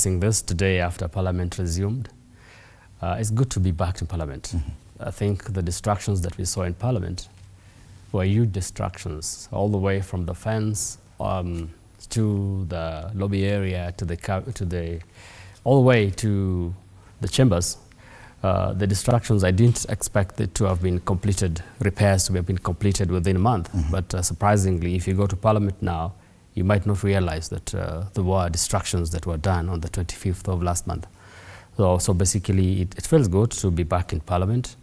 discussing this today after Parliament resumed. It's good to be back in Parliament. I think the distractions that we saw in Parliament were huge distractions, all the way from the fence to the lobby area, all the way to the chambers. The distractions, I didn't expect it to have been completed, repairs to have been completed within a month. But surprisingly, if you go to Parliament now, you might not realize that there were distractions that were done on the 25th of last month. So basically, it feels good to be back in Parliament,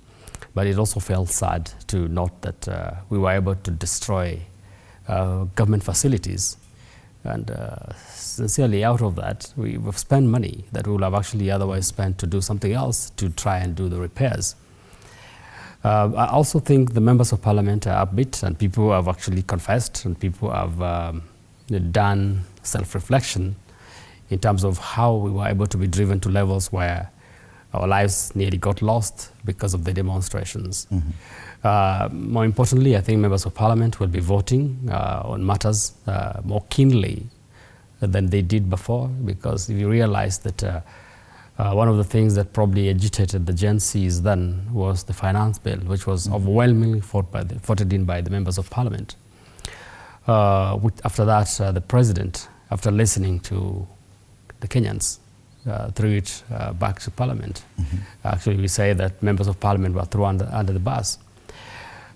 but it also felt sad to note that we were able to destroy government facilities. And sincerely, out of that, we've spent money that we would have actually otherwise spent to do something else to try and do the repairs. I also think the members of Parliament are upbeat, and people have actually confessed, and people have done self-reflection in terms of how we were able to be driven to levels where our lives nearly got lost because of the demonstrations. More importantly, I think members of Parliament will be voting on matters more keenly than they did before, because if you realize that one of the things that probably agitated the Gen Zs then was the finance bill, which was overwhelmingly voted in by the members of Parliament. After that, the President, after listening to the Kenyans, threw it back to Parliament. Actually, we say that members of Parliament were thrown under the bus.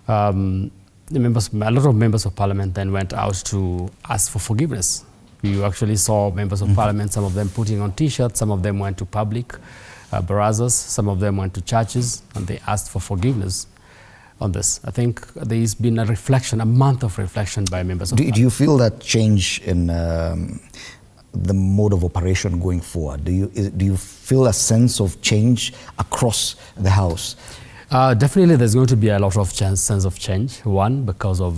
A lot of members of Parliament then went out to ask for forgiveness. You actually saw members of Parliament, some of them putting on T-shirts, some of them went to public barazas, some of them went to churches, and they asked for forgiveness on this. I think there's been a reflection, a month of reflection by members of Parliament. Do you feel that change in the mode of operation going forward? Do you feel a sense of change across the House? Definitely there's going to be a lot of sense of change. One, because of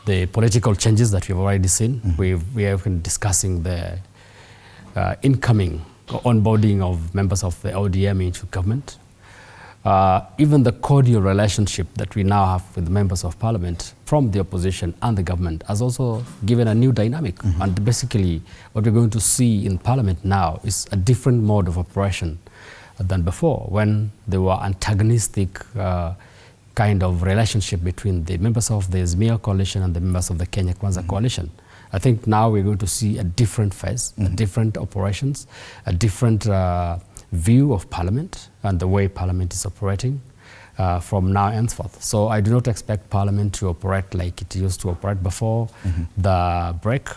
the political changes that we've already seen. We have been discussing the incoming onboarding of members of the ODM into government. Even the cordial relationship that we now have with the members of Parliament from the opposition and the government has also given a new dynamic. And basically, what we're going to see in Parliament now is a different mode of operation than before, when there were antagonistic kind of relationship between the members of the Azimio coalition and the members of the Kenya Kwanza coalition. I think now we're going to see a different phase, different operations, a different view of Parliament and the way Parliament is operating from now henceforth. So I do not expect Parliament to operate like it used to operate before the break.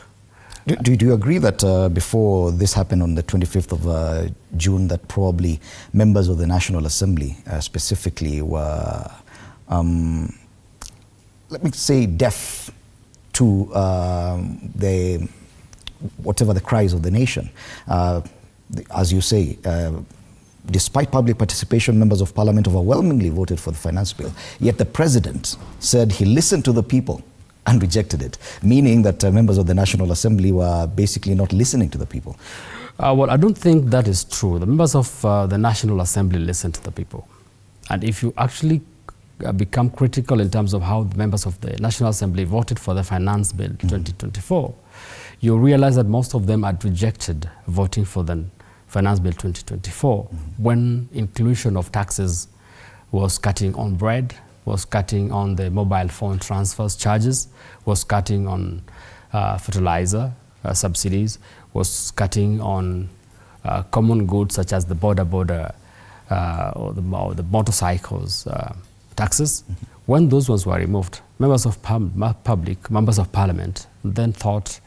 Do you agree that before this happened on the 25th of June, that probably members of the National Assembly specifically were, let me say, deaf to whatever the cries of the nation? As you say, despite public participation, members of Parliament overwhelmingly voted for the finance bill. Yet the President said he listened to the people and rejected it, meaning that members of the National Assembly were basically not listening to the people. Well, I don't think that is true. The members of the National Assembly listen to the people. And if you actually become critical in terms of how the members of the National Assembly voted for the finance bill 2024, you realize that most of them had rejected voting for the finance bill 2024 when inclusion of taxes was cutting on bread, was cutting on the mobile phone transfers charges, was cutting on fertilizer subsidies, was cutting on common goods such as the border or the motorcycles taxes. When those ones were removed, members of Parliament then thought,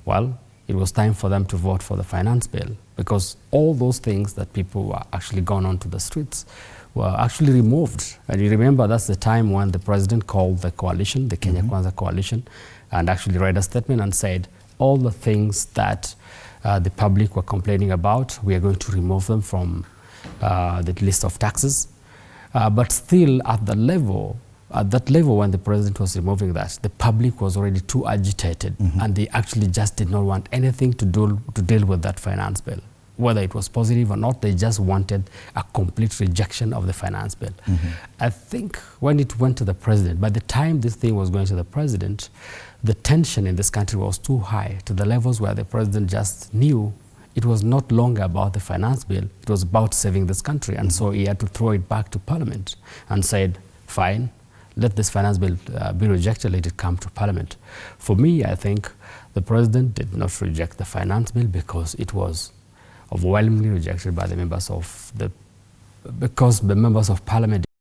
well, it was time for them to vote for the finance bill, because all those things that people were actually gone onto the streets were actually removed. And you remember that's the time when the President called the coalition, the Kenya Kwanza coalition, and actually read a statement and said, all the things that the public were complaining about, we are going to remove them from the list of taxes. But still at that level when the President was removing that, the public was already too agitated, and they actually just did not want anything to deal with that finance bill. Whether it was positive or not, they just wanted a complete rejection of the finance bill. I think when it went to the President, by the time this thing was going to the President, the tension in this country was too high, to the levels where the President just knew it was not longer about the finance bill, it was about saving this country. And so he had to throw it back to Parliament and said, fine, let this finance bill be rejected, let it come to Parliament. For me, I think the President did not reject the finance bill because it was overwhelmingly rejected by the members of the members of Parliament